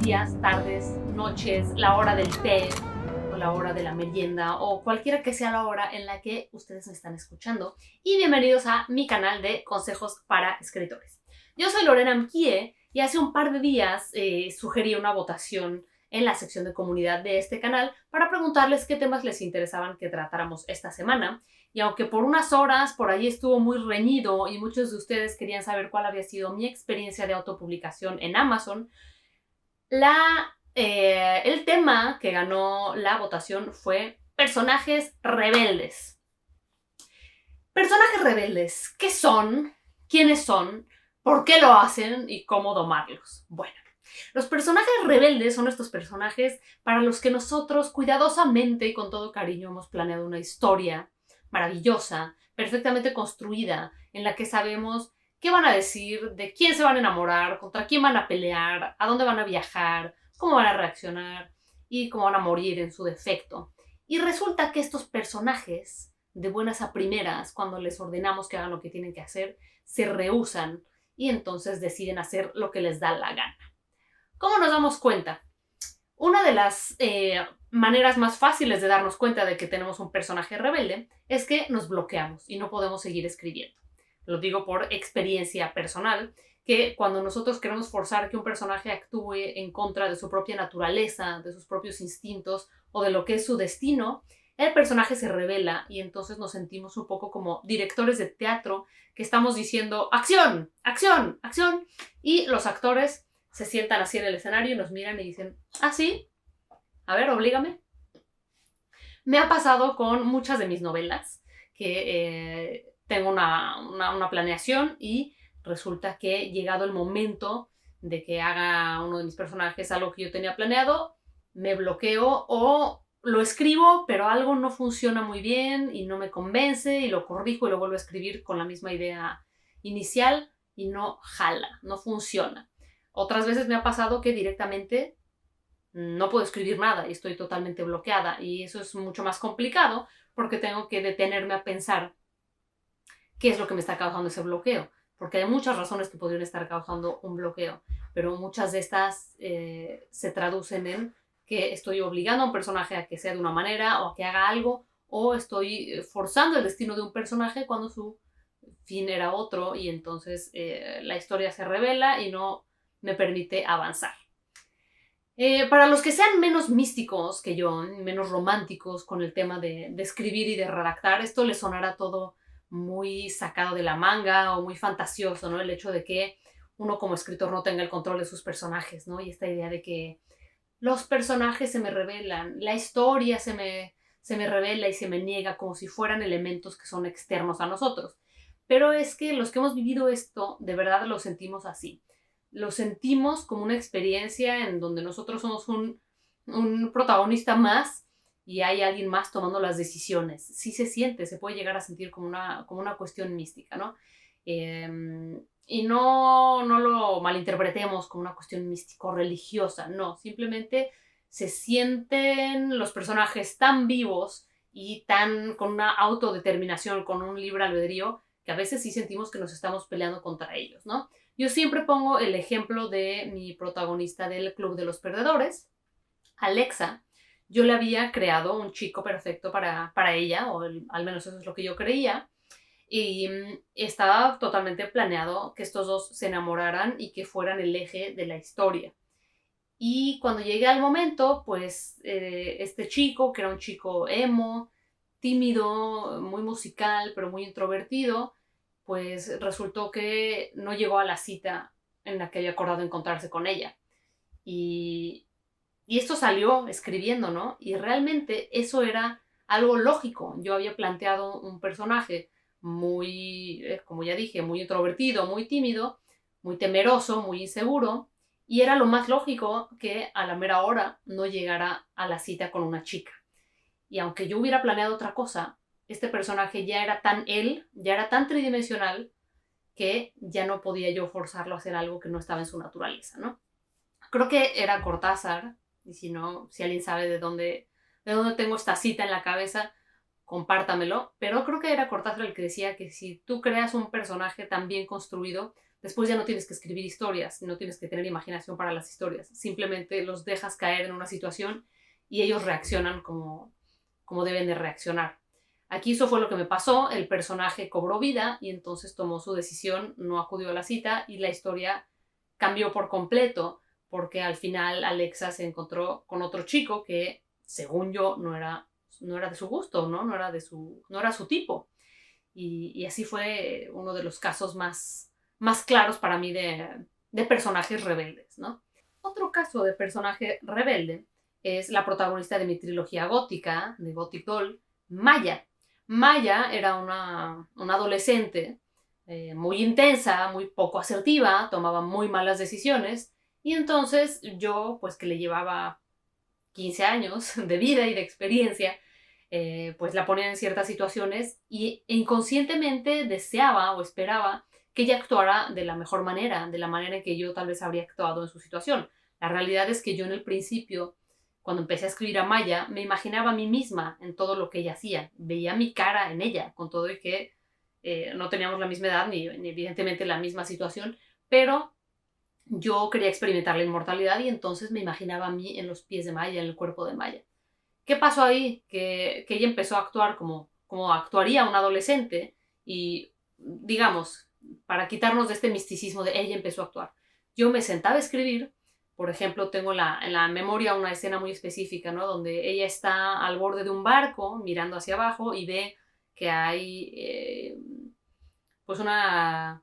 días, tardes, noches, la hora del té o la hora de la merienda o cualquiera que sea la hora en la que ustedes me están escuchando. Y bienvenidos a mi canal de consejos para escritores. Yo soy Lorena Mkie y hace un par de días sugerí una votación en la sección de comunidad de este canal para preguntarles qué temas les interesaban que tratáramos esta semana. Y aunque por unas horas por ahí estuvo muy reñido y muchos de ustedes querían saber cuál había sido mi experiencia de autopublicación en Amazon, el tema que ganó la votación fue personajes rebeldes. Personajes rebeldes, ¿qué son? ¿Quiénes son? ¿Por qué lo hacen? ¿Y cómo domarlos? Bueno, los personajes rebeldes son estos personajes para los que nosotros cuidadosamente y con todo cariño hemos planeado una historia maravillosa, perfectamente construida, en la que sabemos qué van a decir, de quién se van a enamorar, contra quién van a pelear, a dónde van a viajar, cómo van a reaccionar y cómo van a morir en su defecto. Y resulta que estos personajes, de buenas a primeras, cuando les ordenamos que hagan lo que tienen que hacer, se rehúsan y entonces deciden hacer lo que les da la gana. ¿Cómo nos damos cuenta? Una de las maneras más fáciles de darnos cuenta de que tenemos un personaje rebelde es que nos bloqueamos y no podemos seguir escribiendo. Lo digo por experiencia personal, que cuando nosotros queremos forzar que un personaje actúe en contra de su propia naturaleza, de sus propios instintos o de lo que es su destino, el personaje se rebela y entonces nos sentimos un poco como directores de teatro que estamos diciendo ¡acción! ¡Acción! ¡Acción! Y los actores se sientan así en el escenario y nos miran y dicen ¿ah, sí? A ver, oblígame. Me ha pasado con muchas de mis novelas que tengo una planeación y resulta que llegado el momento de que haga uno de mis personajes algo que yo tenía planeado, me bloqueo o lo escribo, pero algo no funciona muy bien y no me convence y lo corrijo y lo vuelvo a escribir con la misma idea inicial y no jala, no funciona. Otras veces me ha pasado que directamente no puedo escribir nada y estoy totalmente bloqueada y eso es mucho más complicado porque tengo que detenerme a pensar qué es lo que me está causando ese bloqueo, porque hay muchas razones que podrían estar causando un bloqueo, pero muchas de estas se traducen en que estoy obligando a un personaje a que sea de una manera o a que haga algo, o estoy forzando el destino de un personaje cuando su fin era otro y entonces la historia se revela y no me permite avanzar. Para los que sean menos místicos que yo, menos románticos con el tema de escribir y de redactar, esto les sonará todo muy sacado de la manga o muy fantasioso, ¿no? El hecho de que uno como escritor no tenga el control de sus personajes, ¿no? Y esta idea de que los personajes se me revelan, la historia se me revela y se me niega como si fueran elementos que son externos a nosotros. Pero es que los que hemos vivido esto, de verdad lo sentimos así. Lo sentimos como una experiencia en donde nosotros somos un protagonista más y hay alguien más tomando las decisiones. Sí se siente, se puede llegar a sentir como una cuestión mística, ¿no? Y no lo malinterpretemos como una cuestión místico-religiosa, no, simplemente se sienten los personajes tan vivos y con una autodeterminación, con un libre albedrío, que a veces sí sentimos que nos estamos peleando contra ellos, ¿no? Yo siempre pongo el ejemplo de mi protagonista del Club de los Perdedores, Alexa. Yo le había creado un chico perfecto para ella, al menos eso es lo que yo creía, y estaba totalmente planeado que estos dos se enamoraran y que fueran el eje de la historia. Y cuando llegué al momento, pues este chico, que era un chico emo, tímido, muy musical, pero muy introvertido, pues resultó que no llegó a la cita en la que había acordado encontrarse con ella. Y, y esto salió escribiendo, ¿no? Y realmente eso era algo lógico. Yo había planteado un personaje muy, como ya dije, muy introvertido, muy tímido, muy temeroso, muy inseguro, y era lo más lógico que a la mera hora no llegara a la cita con una chica. Y aunque yo hubiera planeado otra cosa, este personaje ya era tan él, ya era tan tridimensional, que ya no podía yo forzarlo a hacer algo que no estaba en su naturaleza, ¿no? Creo que era Cortázar, y si no, si alguien sabe de dónde tengo esta cita en la cabeza, compártamelo, pero creo que era Cortázar el que decía que si tú creas un personaje tan bien construido, después ya no tienes que escribir historias, no tienes que tener imaginación para las historias, simplemente los dejas caer en una situación y ellos reaccionan como deben de reaccionar. Aquí eso fue lo que me pasó, el personaje cobró vida y entonces tomó su decisión, no acudió a la cita y la historia cambió por completo porque al final Alexa se encontró con otro chico que, según yo, no era de su gusto, ¿no? No era su tipo. Y así fue uno de los casos más claros para mí de personajes rebeldes, ¿no? Otro caso de personaje rebelde es la protagonista de mi trilogía gótica, de Gothic Doll, Maya. Maya era una adolescente muy intensa, muy poco asertiva, tomaba muy malas decisiones y entonces yo, pues que le llevaba 15 años de vida y de experiencia, pues la ponía en ciertas situaciones y inconscientemente deseaba o esperaba que ella actuara de la mejor manera, de la manera en que yo tal vez habría actuado en su situación. La realidad es que yo en el principio, cuando empecé a escribir a Maya, me imaginaba a mí misma en todo lo que ella hacía. Veía mi cara en ella, con todo y que no teníamos la misma edad ni evidentemente la misma situación, pero yo quería experimentar la inmortalidad y entonces me imaginaba a mí en los pies de Maya, en el cuerpo de Maya. ¿Qué pasó ahí? Que ella empezó a actuar como actuaría un adolescente y, digamos, para quitarnos de este misticismo de ella empezó a actuar. Yo me sentaba a escribir, por ejemplo, tengo en la memoria una escena muy específica, ¿no? Donde ella está al borde de un barco mirando hacia abajo y ve que hay, pues iba a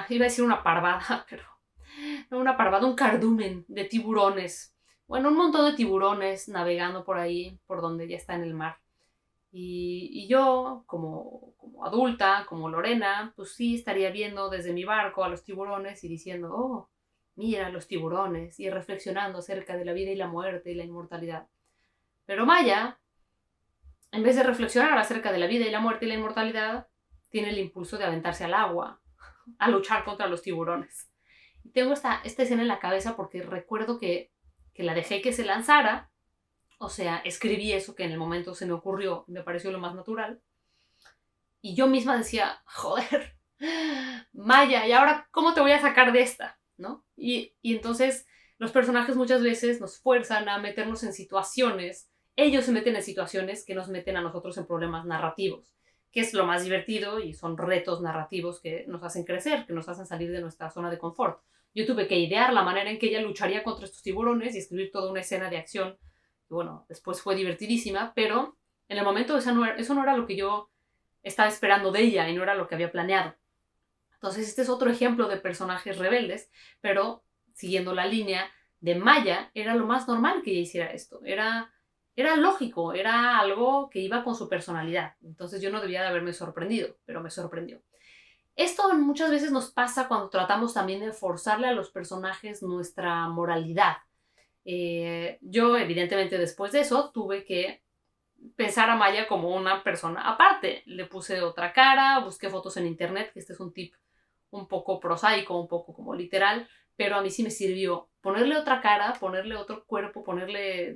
decir una parvada, pero no una parvada, un cardumen de tiburones. Bueno, un montón de tiburones navegando por ahí, por donde ya está en el mar. Y yo, como adulta, como Lorena, pues sí estaría viendo desde mi barco a los tiburones y diciendo, oh, mira los tiburones, y reflexionando acerca de la vida y la muerte y la inmortalidad. Pero Maya, en vez de reflexionar acerca de la vida y la muerte y la inmortalidad, tiene el impulso de aventarse al agua, a luchar contra los tiburones. Y tengo esta escena en la cabeza porque recuerdo que la dejé que se lanzara, o sea, escribí eso que en el momento se me ocurrió, me pareció lo más natural, y yo misma decía, joder, Maya, ¿y ahora cómo te voy a sacar de esta? ¿No? Y entonces los personajes muchas veces nos fuerzan a meternos en situaciones, ellos se meten en situaciones que nos meten a nosotros en problemas narrativos, que es lo más divertido y son retos narrativos que nos hacen crecer, que nos hacen salir de nuestra zona de confort. Yo tuve que idear la manera en que ella lucharía contra estos tiburones y escribir toda una escena de acción. Y bueno, después fue divertidísima, pero en el momento eso no era lo que yo estaba esperando de ella y no era lo que había planeado. Entonces este es otro ejemplo de personajes rebeldes, pero siguiendo la línea de Maya, era lo más normal que ella hiciera esto. Era lógico, era algo que iba con su personalidad. Entonces yo no debía de haberme sorprendido, pero me sorprendió. Esto muchas veces nos pasa cuando tratamos también de forzarle a los personajes nuestra moralidad. Yo, evidentemente, después de eso, tuve que pensar a Maya como una persona aparte. Le puse otra cara, busqué fotos en internet, que este es un tip un poco prosaico, un poco como literal, pero a mí sí me sirvió ponerle otra cara, ponerle otro cuerpo,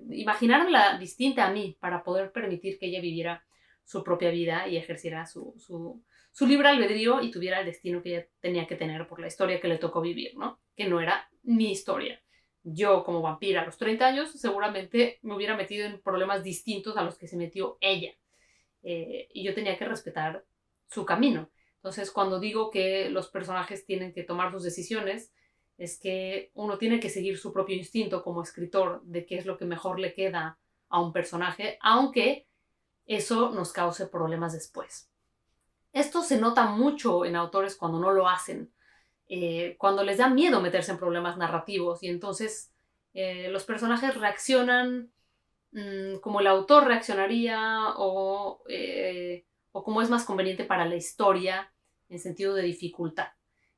imaginármela distinta a mí para poder permitir que ella viviera su propia vida y ejerciera su libre albedrío y tuviera el destino que ella tenía que tener por la historia que le tocó vivir, ¿no? Que no era mi historia. Yo, como vampira a los 30 años, seguramente me hubiera metido en problemas distintos a los que se metió ella. Y yo tenía que respetar su camino. Entonces, cuando digo que los personajes tienen que tomar sus decisiones, es que uno tiene que seguir su propio instinto como escritor de qué es lo que mejor le queda a un personaje, aunque eso nos cause problemas después. Esto se nota mucho en autores cuando no lo hacen, cuando les da miedo meterse en problemas narrativos y entonces los personajes reaccionan como el autor reaccionaría o como es más conveniente para la historia en sentido de dificultad.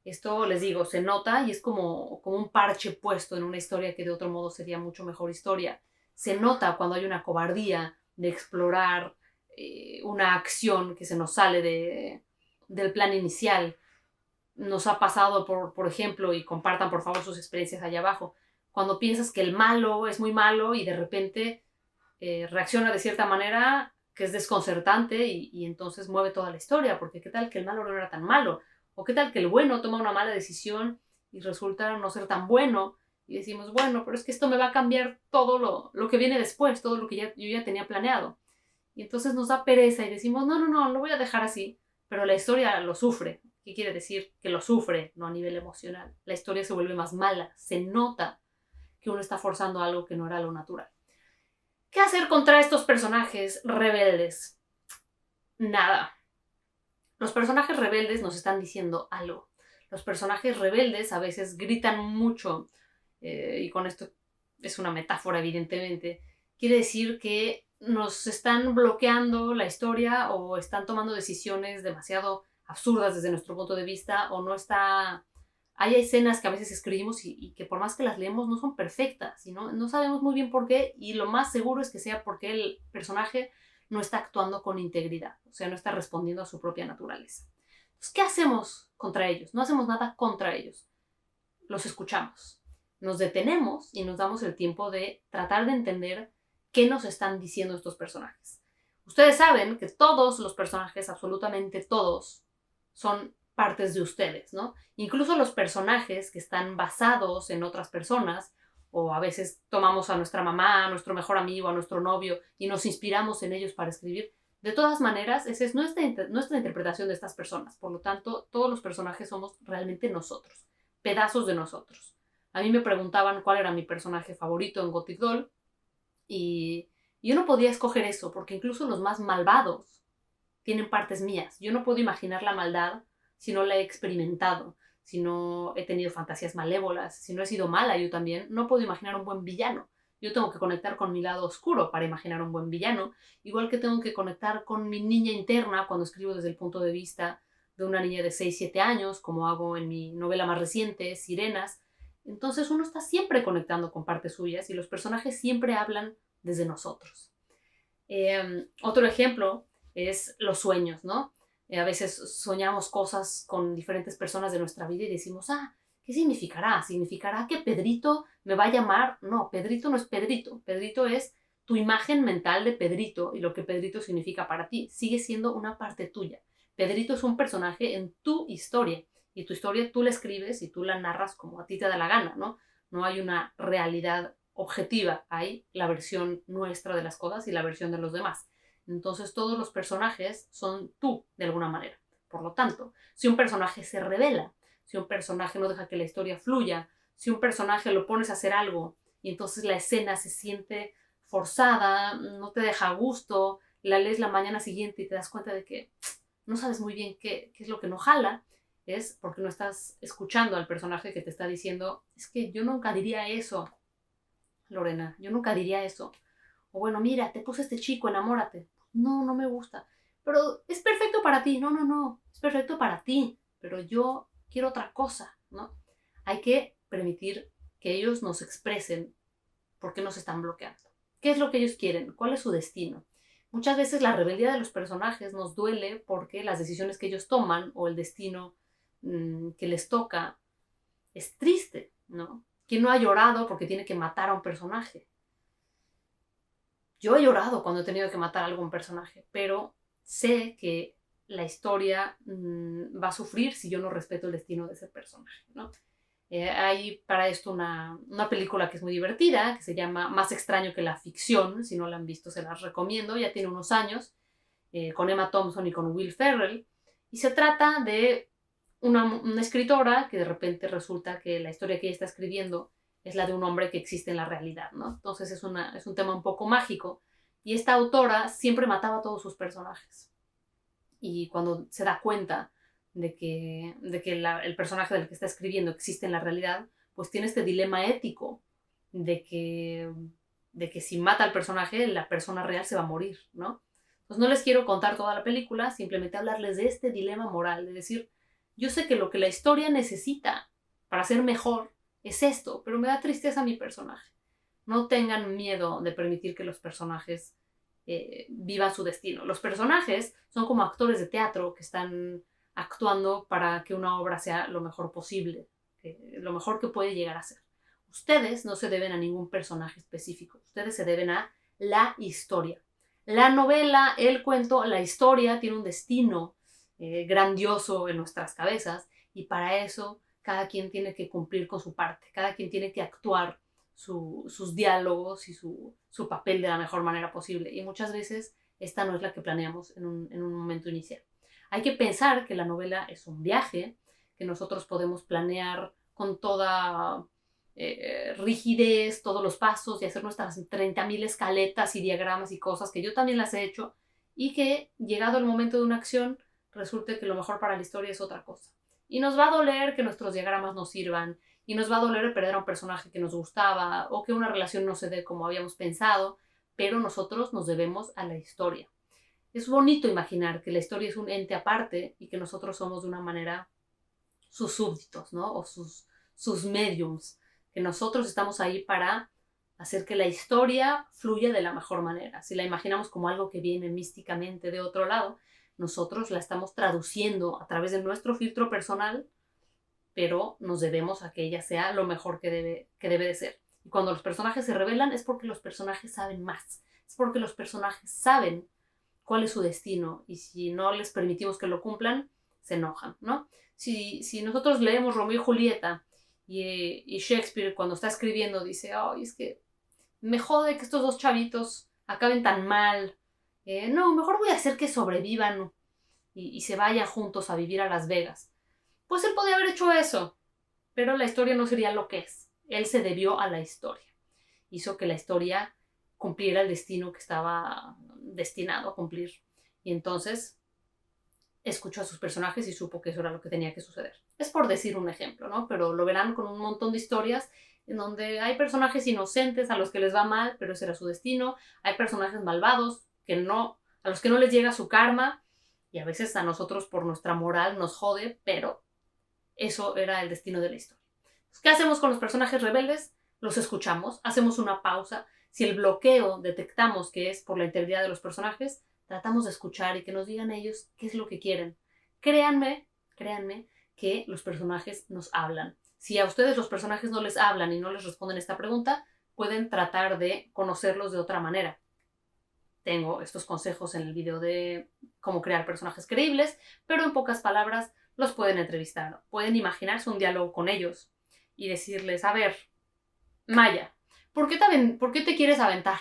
Esto, les digo, se nota y es como un parche puesto en una historia que de otro modo sería mucho mejor historia. Se nota cuando hay una cobardía de explorar una acción que se nos sale del plan inicial. Nos ha pasado, por ejemplo, y compartan por favor sus experiencias allá abajo, cuando piensas que el malo es muy malo y de repente reacciona de cierta manera que es desconcertante y entonces mueve toda la historia, porque qué tal que el malo no era tan malo, O qué tal que el bueno toma una mala decisión y resulta no ser tan bueno y decimos, bueno, pero es que esto me va a cambiar todo lo que viene después, todo lo que yo ya tenía planeado. Y entonces nos da pereza y decimos, no, lo voy a dejar así. Pero la historia lo sufre. ¿Qué quiere decir? Que lo sufre, no a nivel emocional. La historia se vuelve más mala. Se nota que uno está forzando algo que no era lo natural. ¿Qué hacer contra estos personajes rebeldes? Nada. Los personajes rebeldes nos están diciendo algo. Los personajes rebeldes a veces gritan mucho, y con esto es una metáfora evidentemente. Quiere decir que nos están bloqueando la historia o están tomando decisiones demasiado absurdas desde nuestro punto de vista o no está... Hay escenas que a veces escribimos y que por más que las leemos no son perfectas y no sabemos muy bien por qué y lo más seguro es que sea porque el personaje no está actuando con integridad, o sea, no está respondiendo a su propia naturaleza. Entonces, ¿qué hacemos contra ellos? No hacemos nada contra ellos. Los escuchamos. Nos detenemos y nos damos el tiempo de tratar de entender qué nos están diciendo estos personajes. Ustedes saben que todos los personajes, absolutamente todos, son partes de ustedes, ¿no? Incluso los personajes que están basados en otras personas, o a veces tomamos a nuestra mamá, a nuestro mejor amigo, a nuestro novio y nos inspiramos en ellos para escribir. De todas maneras, esa es nuestra interpretación de estas personas. Por lo tanto, todos los personajes somos realmente nosotros, pedazos de nosotros. A mí me preguntaban cuál era mi personaje favorito en Gothic Doll y yo no podía escoger eso porque incluso los más malvados tienen partes mías. Yo no puedo imaginar la maldad si no la he experimentado, si no he tenido fantasías malévolas, si no he sido mala yo también, no puedo imaginar un buen villano. Yo tengo que conectar con mi lado oscuro para imaginar un buen villano, igual que tengo que conectar con mi niña interna cuando escribo desde el punto de vista de una niña de 6, 7 años, como hago en mi novela más reciente, Sirenas. Entonces uno está siempre conectando con partes suyas y los personajes siempre hablan desde nosotros. Otro ejemplo es los sueños, ¿no? A veces soñamos cosas con diferentes personas de nuestra vida y decimos, ¿qué significará? ¿Significará que Pedrito me va a llamar? No, Pedrito no es Pedrito. Pedrito es tu imagen mental de Pedrito y lo que Pedrito significa para ti. Sigue siendo una parte tuya. Pedrito es un personaje en tu historia y tu historia tú la escribes y tú la narras como a ti te da la gana, ¿no? No hay una realidad objetiva, hay la versión nuestra de las cosas y la versión de los demás. Entonces todos los personajes son tú, de alguna manera. Por lo tanto, si un personaje se revela, si un personaje no deja que la historia fluya, si un personaje lo pones a hacer algo y entonces la escena se siente forzada, no te deja gusto, la lees la mañana siguiente y te das cuenta de que no sabes muy bien qué es lo que no jala, es porque no estás escuchando al personaje que te está diciendo, es que yo nunca diría eso, Lorena, yo nunca diría eso. O bueno, mira, te puse este chico, enamórate. No me gusta. Pero es perfecto para ti. No, es perfecto para ti. Pero yo quiero otra cosa, ¿no? Hay que permitir que ellos nos expresen por qué nos están bloqueando. ¿Qué es lo que ellos quieren? ¿Cuál es su destino? Muchas veces la rebeldía de los personajes nos duele porque las decisiones que ellos toman o el destino que les toca es triste, ¿no? ¿Quién no ha llorado porque tiene que matar a un personaje? Yo he llorado cuando he tenido que matar a algún personaje, pero sé que la historia va a sufrir si yo no respeto el destino de ese personaje, ¿no? Hay para esto una película que es muy divertida, que se llama Más extraño que la ficción. Si no la han visto, se las recomiendo. Ya tiene unos años, con Emma Thompson y con Will Ferrell. Y se trata de una escritora que de repente resulta que la historia que ella está escribiendo es la de un hombre que existe en la realidad, ¿no? Entonces es un tema un poco mágico. Y esta autora siempre mataba a todos sus personajes. Y cuando se da cuenta de que el personaje del que está escribiendo existe en la realidad, pues tiene este dilema ético de que si mata al personaje, la persona real se va a morir, ¿no? Pues no les quiero contar toda la película, simplemente hablarles de este dilema moral, de decir, yo sé que lo que la historia necesita para ser mejor es esto, pero me da tristeza mi personaje. No tengan miedo de permitir que los personajes vivan su destino. Los personajes son como actores de teatro que están actuando para que una obra sea lo mejor posible, lo mejor que puede llegar a ser. Ustedes no se deben a ningún personaje específico, ustedes se deben a la historia. La novela, el cuento, la historia tiene un destino grandioso en nuestras cabezas, y para eso cada quien tiene que cumplir con su parte, cada quien tiene que actuar sus diálogos y su papel de la mejor manera posible. Y muchas veces esta no es la que planeamos en un momento inicial. Hay que pensar que la novela es un viaje, que nosotros podemos planear con toda rigidez todos los pasos y hacer nuestras 30.000 escaletas y diagramas y cosas, que yo también las he hecho, y que llegado el momento de una acción resulte que lo mejor para la historia es otra cosa. Y nos va a doler que nuestros diagramas no sirvan, y nos va a doler perder a un personaje que nos gustaba, o que una relación no se dé como habíamos pensado, pero nosotros nos debemos a la historia. Es bonito imaginar que la historia es un ente aparte y que nosotros somos de una manera sus súbditos, ¿no? O sus mediums, que nosotros estamos ahí para hacer que la historia fluya de la mejor manera. Si la imaginamos como algo que viene místicamente de otro lado, nosotros la estamos traduciendo a través de nuestro filtro personal, pero nos debemos a que ella sea lo mejor que debe de ser. Y cuando los personajes se revelan es porque los personajes saben más, es porque los personajes saben cuál es su destino, y si no les permitimos que lo cumplan, se enojan, ¿no? Si nosotros leemos Romeo y Julieta y Shakespeare cuando está escribiendo dice, ay, es que me jode que estos dos chavitos acaben tan mal, no, mejor voy a hacer que sobrevivan y se vayan juntos a vivir a Las Vegas. Pues él podía haber hecho eso, pero la historia no sería lo que es. Él se debió a la historia. Hizo que la historia cumpliera el destino que estaba destinado a cumplir. Y entonces escuchó a sus personajes y supo que eso era lo que tenía que suceder. Es por decir un ejemplo, ¿no? Pero lo verán con un montón de historias en donde hay personajes inocentes a los que les va mal, pero ese era su destino. Hay personajes malvados a los que no les llega su karma, y a veces a nosotros por nuestra moral nos jode, pero eso era el destino de la historia. ¿Qué hacemos con los personajes rebeldes? Los escuchamos, hacemos una pausa. Si el bloqueo detectamos que es por la integridad de los personajes, tratamos de escuchar y que nos digan ellos qué es lo que quieren. Créanme que los personajes nos hablan. Si a ustedes los personajes no les hablan y no les responden esta pregunta, pueden tratar de conocerlos de otra manera. Tengo estos consejos en el video de cómo crear personajes creíbles, pero en pocas palabras los pueden entrevistar. Pueden imaginarse un diálogo con ellos y decirles, a ver, Maya, ¿por qué te quieres aventar?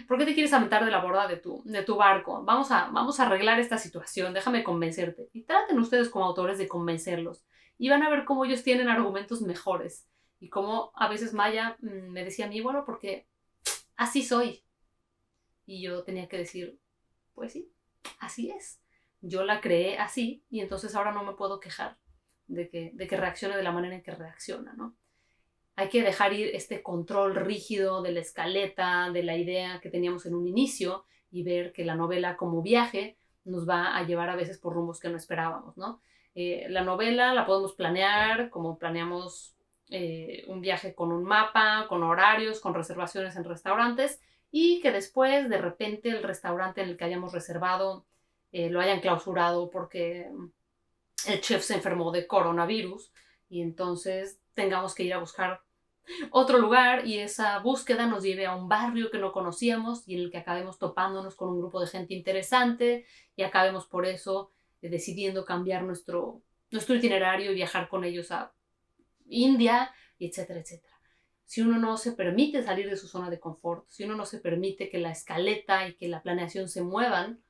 ¿Por qué te quieres aventar de la borda de tu barco? Vamos a arreglar esta situación, déjame convencerte. Y traten ustedes como autores de convencerlos. Y van a ver cómo ellos tienen argumentos mejores. Y cómo a veces Maya me decía a mí, bueno, porque así soy. Y yo tenía que decir, pues sí, así es. Yo la creé así y entonces ahora no me puedo quejar de que reaccione de la manera en que reacciona, ¿no? Hay que dejar ir este control rígido de la escaleta, de la idea que teníamos en un inicio, y ver que la novela como viaje nos va a llevar a veces por rumbos que no esperábamos, ¿no? La novela la podemos planear como planeamos un viaje con un mapa, con horarios, con reservaciones en restaurantes, y que después de repente el restaurante en el que hayamos reservado lo hayan clausurado porque el chef se enfermó de coronavirus, y entonces tengamos que ir a buscar otro lugar y esa búsqueda nos lleve a un barrio que no conocíamos y en el que acabemos topándonos con un grupo de gente interesante y acabemos por eso decidiendo cambiar nuestro itinerario y viajar con ellos a India, etcétera, etcétera. Si uno no se permite salir de su zona de confort, si uno no se permite que la escaleta y que la planeación se muevan,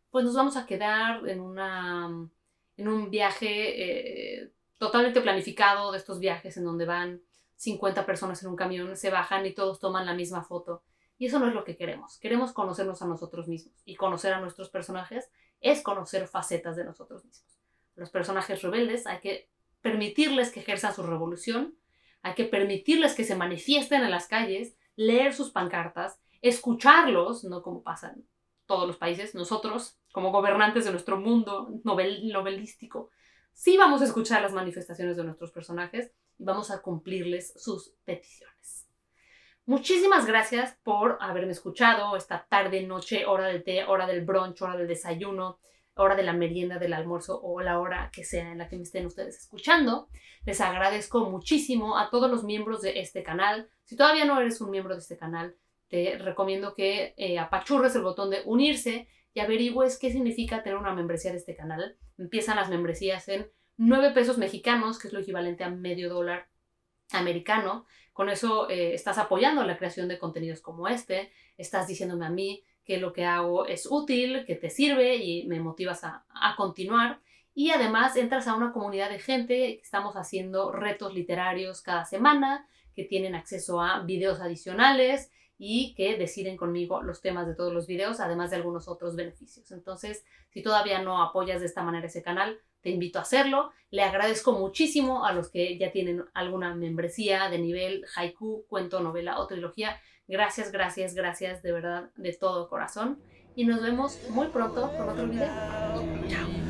pues nos vamos a quedar en un viaje totalmente planificado, de estos viajes en donde van 50 personas en un camión, se bajan y todos toman la misma foto. Y eso no es lo que queremos. Queremos conocernos a nosotros mismos. Y conocer a nuestros personajes es conocer facetas de nosotros mismos. Los personajes rebeldes hay que permitirles que ejerzan su revolución, hay que permitirles que se manifiesten en las calles, leer sus pancartas, escucharlos, no como pasa en todos los países. Nosotros, como gobernantes de nuestro mundo novelístico, sí vamos a escuchar las manifestaciones de nuestros personajes y vamos a cumplirles sus peticiones. Muchísimas gracias por haberme escuchado esta tarde, noche, hora del té, hora del brunch, hora del desayuno, hora de la merienda, del almuerzo o la hora que sea en la que me estén ustedes escuchando. Les agradezco muchísimo a todos los miembros de este canal. Si todavía no eres un miembro de este canal, te recomiendo que apachurres el botón de unirse y averigües qué significa tener una membresía de este canal. Empiezan las membresías en 9 pesos mexicanos, que es lo equivalente a medio dólar americano. Con eso estás apoyando la creación de contenidos como este, estás diciéndome a mí que lo que hago es útil, que te sirve y me motivas a continuar. Y además entras a una comunidad de gente que estamos haciendo retos literarios cada semana, que tienen acceso a videos adicionales y que deciden conmigo los temas de todos los videos, además de algunos otros beneficios. Entonces, si todavía no apoyas de esta manera ese canal, te invito a hacerlo. Le agradezco muchísimo a los que ya tienen alguna membresía de nivel haiku, cuento, novela o trilogía. Gracias, gracias, gracias de verdad, de todo corazón. Y nos vemos muy pronto con otro video. Chao.